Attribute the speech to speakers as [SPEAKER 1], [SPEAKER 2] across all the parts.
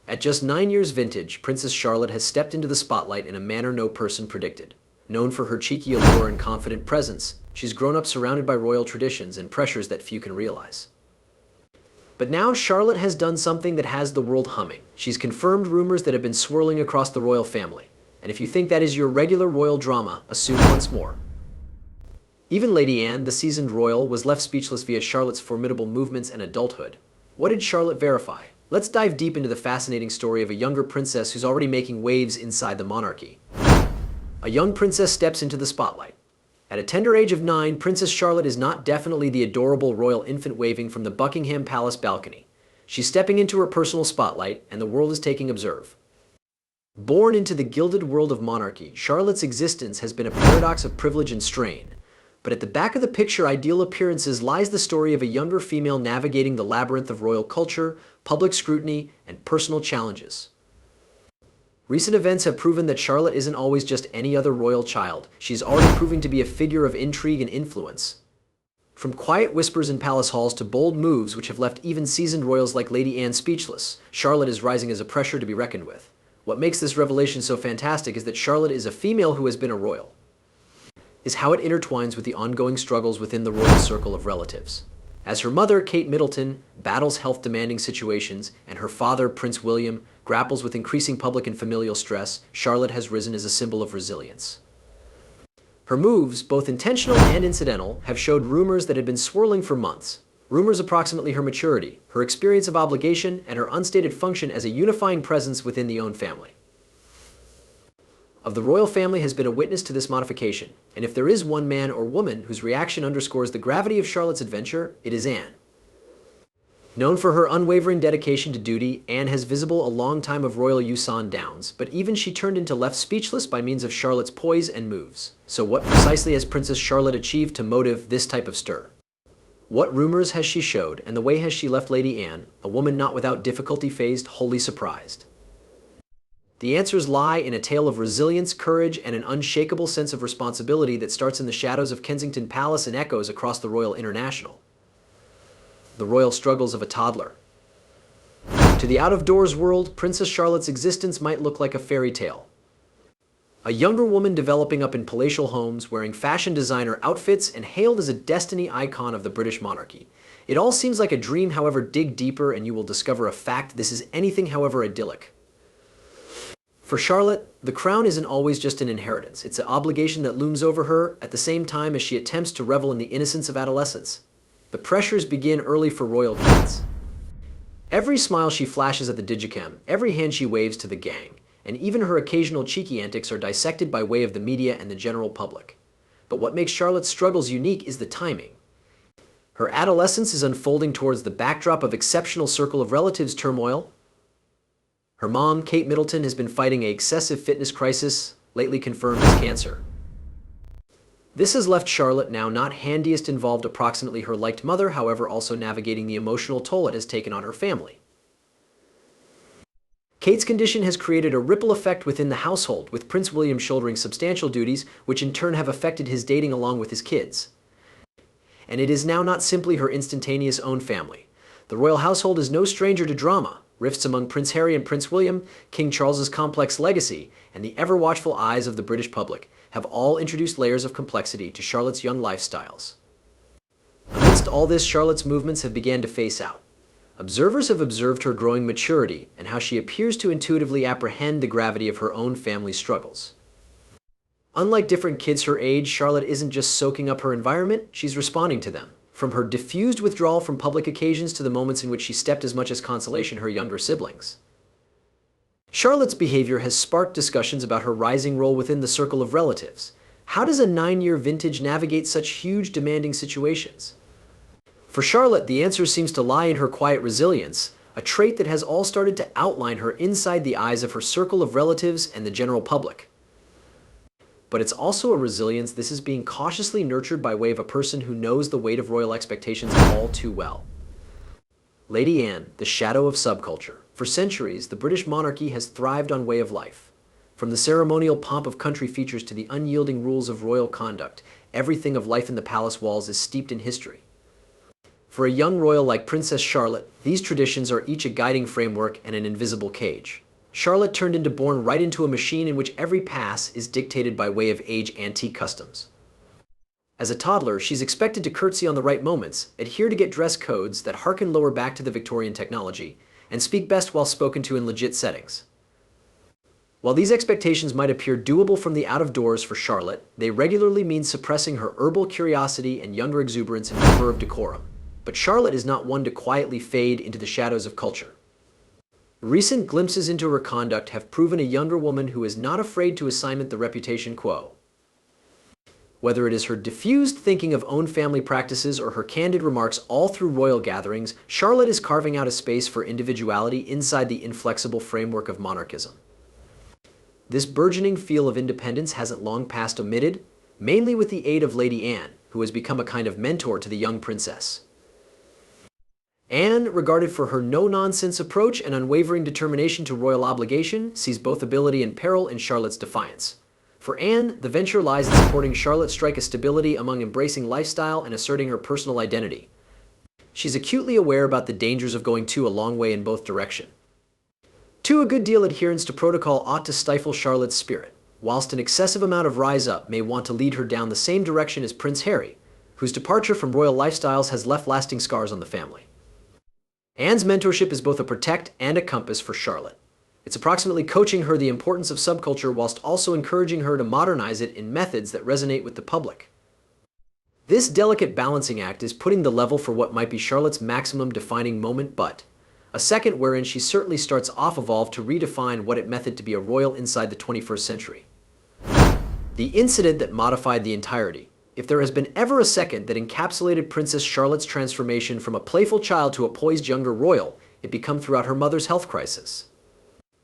[SPEAKER 1] At just 9 years vintage, Princess Charlotte has stepped into the spotlight in a manner no person predicted. Known for her cheeky allure and confident presence, she's grown up surrounded by royal traditions and pressures that few can realize. But now Charlotte has done something that has the world humming. She's confirmed rumors that have been swirling across the royal family. And if you think that is your regular royal drama, assume once more. Even Lady Anne, the seasoned royal, was left speechless via Charlotte's formidable movements and adulthood. What did Charlotte verify? Let's dive deep into the fascinating story of a younger princess who's already making waves inside the monarchy. A young princess steps into the spotlight. At a tender age of 9, Princess Charlotte is not definitely the adorable royal infant waving from the Buckingham Palace balcony. She's stepping into her personal spotlight, and the world is taking observe. Born into the gilded world of monarchy, Charlotte's existence has been a paradox of privilege and strain. But at the back of the picture ideal appearances lies the story of a younger female navigating the labyrinth of royal culture, public scrutiny, and personal challenges. Recent events have proven that Charlotte isn't always just any other royal child. She's already proving to be a figure of intrigue and influence. From quiet whispers in palace halls to bold moves which have left even seasoned royals like Lady Anne speechless, Charlotte is rising as a pressure to be reckoned with. What makes this revelation so fantastic is that Charlotte is a female who has been a royal. Is how it intertwines with the ongoing struggles within the royal circle of relatives. As her mother, Kate Middleton, battles health-demanding situations, and her father, Prince William, grapples with increasing public and familial stress, Charlotte has risen as a symbol of resilience. Her moves, both intentional and incidental, have showed rumors that had been swirling for months. Rumors approximately her maturity, her experience of obligation, and her unstated function as a unifying presence within the own family. Of the royal family has been a witness to this modification, and if there is one man or woman whose reaction underscores the gravity of Charlotte's adventure, it is Anne. Known for her unwavering dedication to duty, Anne has visible a long time of royal use on downs, but even she turned into left speechless by means of Charlotte's poise and moves. So what precisely has Princess Charlotte achieved to motive this type of stir? What rumors has she showed, and the way has she left Lady Anne, a woman not without difficulty faced, wholly surprised? The answers lie in a tale of resilience, courage, and an unshakable sense of responsibility that starts in the shadows of Kensington Palace and echoes across the Royal International. The royal struggles of a toddler. To the out-of-doors world, Princess Charlotte's existence might look like a fairy tale. A younger woman developing up in palatial homes, wearing fashion designer outfits, and hailed as a destiny icon of the British monarchy. It all seems like a dream, however, dig deeper and you will discover a fact this is anything however idyllic. For Charlotte, the crown isn't always just an inheritance. It's an obligation that looms over her at the same time as she attempts to revel in the innocence of adolescence. The pressures begin early for royal kids. Every smile she flashes at the digicam, every hand she waves to the gang, and even her occasional cheeky antics are dissected by way of the media and the general public. But what makes Charlotte's struggles unique is the timing. Her adolescence is unfolding towards the backdrop of exceptional circle of relatives turmoil. Her mom, Kate Middleton, has been fighting an excessive fitness crisis, lately confirmed as cancer. This has left Charlotte now not handiest involved approximately her liked mother, however also navigating the emotional toll it has taken on her family. Kate's condition has created a ripple effect within the household, with Prince William shouldering substantial duties, which in turn have affected his dating along with his kids. And it is now not simply her instantaneous own family. The royal household is no stranger to drama. Rifts among Prince Harry and Prince William, King Charles's complex legacy, and the ever-watchful eyes of the British public have all introduced layers of complexity to Charlotte's young lifestyles. Amidst all this, Charlotte's movements have begun to phase out. Observers have observed her growing maturity and how she appears to intuitively apprehend the gravity of her own family's struggles. Unlike different kids her age, Charlotte isn't just soaking up her environment, she's responding to them. From her diffused withdrawal from public occasions to the moments in which she stepped as much as consolation her younger siblings. Charlotte's behavior has sparked discussions about her rising role within the circle of relatives. How does a 9-year vintage navigate such huge, demanding situations? For Charlotte, the answer seems to lie in her quiet resilience, a trait that has all started to outline her inside the eyes of her circle of relatives and the general public. But it's also a resilience this is being cautiously nurtured by way of a person who knows the weight of royal expectations all too well. Lady Anne, the shadow of subculture. For centuries, the British monarchy has thrived on way of life. From the ceremonial pomp of country features to the unyielding rules of royal conduct, everything of life in the palace walls is steeped in history. For a young royal like Princess Charlotte, these traditions are each a guiding framework and an invisible cage. Charlotte turned into born right into a machine in which every pass is dictated by way of age antique customs. As a toddler, she's expected to curtsy on the right moments, adhere to get dress codes that harken lower back to the Victorian technology, and speak best while spoken to in legit settings. While these expectations might appear doable from the out-of-doors for Charlotte, they regularly mean suppressing her herbal curiosity and younger exuberance in favor of decorum. But Charlotte is not one to quietly fade into the shadows of culture. Recent glimpses into her conduct have proven a younger woman who is not afraid to assignment the reputation quo. Whether it is her diffused thinking of own family practices or her candid remarks all through royal gatherings, Charlotte is carving out a space for individuality inside the inflexible framework of monarchism. This burgeoning feel of independence hasn't long passed omitted, mainly with the aid of Lady Anne, who has become a kind of mentor to the young princess. Anne, regarded for her no-nonsense approach and unwavering determination to royal obligation, sees both ability and peril in Charlotte's defiance. For Anne, the venture lies in supporting Charlotte strike a stability among embracing lifestyle and asserting her personal identity. She's acutely aware about the dangers of going too a long way in both directions. A good deal adherence to protocol ought to stifle Charlotte's spirit, whilst an excessive amount of rise up may want to lead her down the same direction as Prince Harry, whose departure from royal lifestyles has left lasting scars on the family. Anne's mentorship is both a protect and a compass for Charlotte. It's approximately coaching her the importance of subculture whilst also encouraging her to modernize it in methods that resonate with the public. This delicate balancing act is putting the level for what might be Charlotte's maximum defining moment, but a second wherein she certainly starts off evolved to redefine what it meant to be a royal inside the 21st century. The incident that modified the entirety. If there has been ever a second that encapsulated Princess Charlotte's transformation from a playful child to a poised younger royal, it became throughout her mother's health crisis.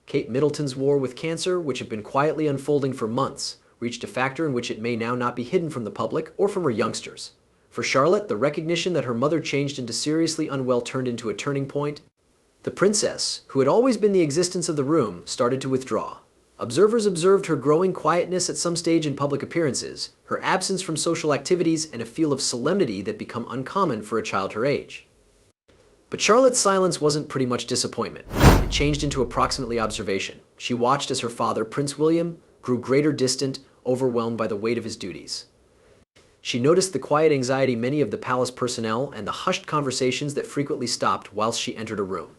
[SPEAKER 1] Kate Middleton's war with cancer, which had been quietly unfolding for months, reached a factor in which it may now not be hidden from the public or from her youngsters. For Charlotte, the recognition that her mother changed into seriously unwell turned into a turning point. The princess, who had always been the existence of the room, started to withdraw. Observers observed her growing quietness at some stage in public appearances, her absence from social activities, and a feel of solemnity that became uncommon for a child her age. But Charlotte's silence wasn't pretty much disappointment. It changed into approximately observation. She watched as her father, Prince William, grew greater distant, overwhelmed by the weight of his duties. She noticed the quiet anxiety many of the palace personnel and the hushed conversations that frequently stopped whilst she entered a room.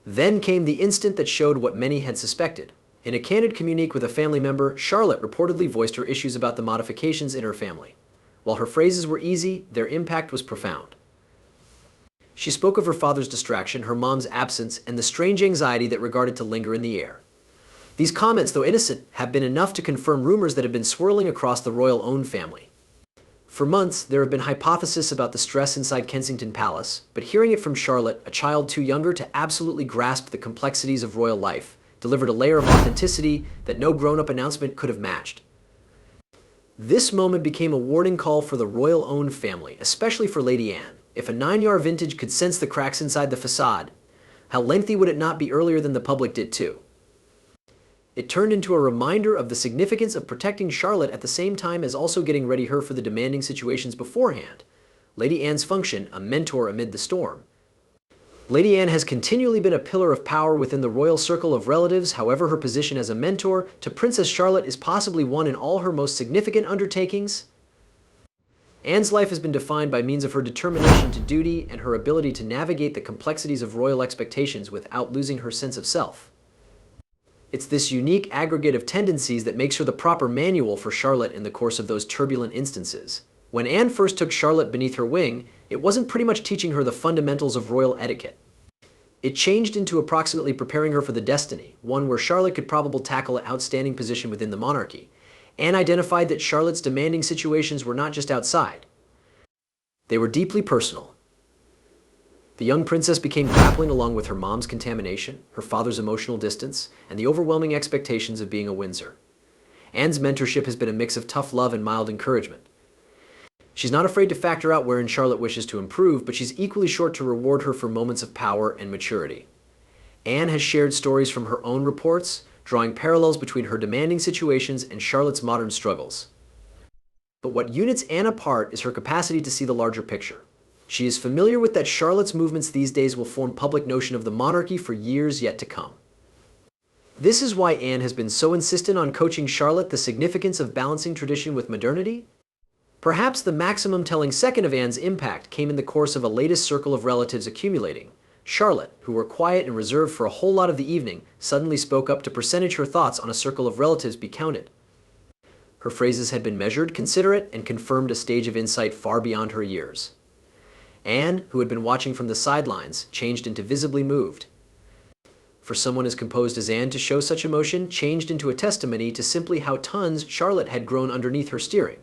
[SPEAKER 1] Then came the instant that showed what many had suspected. In a candid communique with a family member, Charlotte reportedly voiced her issues about the modifications in her family. While her phrases were easy, their impact was profound. She spoke of her father's distraction, her mom's absence, and the strange anxiety that regarded to linger in the air. These comments, though innocent, have been enough to confirm rumors that have been swirling across the royal-owned family. For months, there have been hypotheses about the stress inside Kensington Palace, but hearing it from Charlotte, a child too younger to absolutely grasp the complexities of royal life, delivered a layer of authenticity that no grown-up announcement could have matched. This moment became a warning call for the royal-owned family, especially for Lady Anne. If a 9-year vintage could sense the cracks inside the facade, how lengthy would it not be earlier than the public did too? It turned into a reminder of the significance of protecting Charlotte at the same time as also getting ready her for the demanding situations beforehand. Lady Anne's function, a mentor amid the storm. Lady Anne has continually been a pillar of power within the royal circle of relatives. However, her position as a mentor to Princess Charlotte is possibly one in all her most significant undertakings. Anne's life has been defined by means of her determination to duty and her ability to navigate the complexities of royal expectations without losing her sense of self. It's this unique aggregate of tendencies that makes her the proper manual for Charlotte in the course of those turbulent instances. When Anne first took Charlotte beneath her wing, it wasn't pretty much teaching her the fundamentals of royal etiquette. It changed into approximately preparing her for the destiny, one where Charlotte could probably tackle an outstanding position within the monarchy. Anne identified that Charlotte's demanding situations were not just outside. They were deeply personal. The young princess became grappling along with her mom's contamination, her father's emotional distance, and the overwhelming expectations of being a Windsor. Anne's mentorship has been a mix of tough love and mild encouragement. She's not afraid to factor out wherein Charlotte wishes to improve, but she's equally short to reward her for moments of power and maturity. Anne has shared stories from her own reports, drawing parallels between her demanding situations and Charlotte's modern struggles. But what units Anne apart is her capacity to see the larger picture. She is familiar with that Charlotte's movements these days will form public notion of the monarchy for years yet to come. This is why Anne has been so insistent on coaching Charlotte the significance of balancing tradition with modernity. Perhaps the maximum telling second of Anne's impact came in the course of a latest circle of relatives accumulating. Charlotte, who were quiet and reserved for a whole lot of the evening, suddenly spoke up to percentage her thoughts on a circle of relatives be counted. Her phrases had been measured, considerate, and confirmed a stage of insight far beyond her years. Anne, who had been watching from the sidelines, changed into visibly moved. For someone as composed as Anne to show such emotion changed into a testimony to simply how tons Charlotte had grown underneath her steering.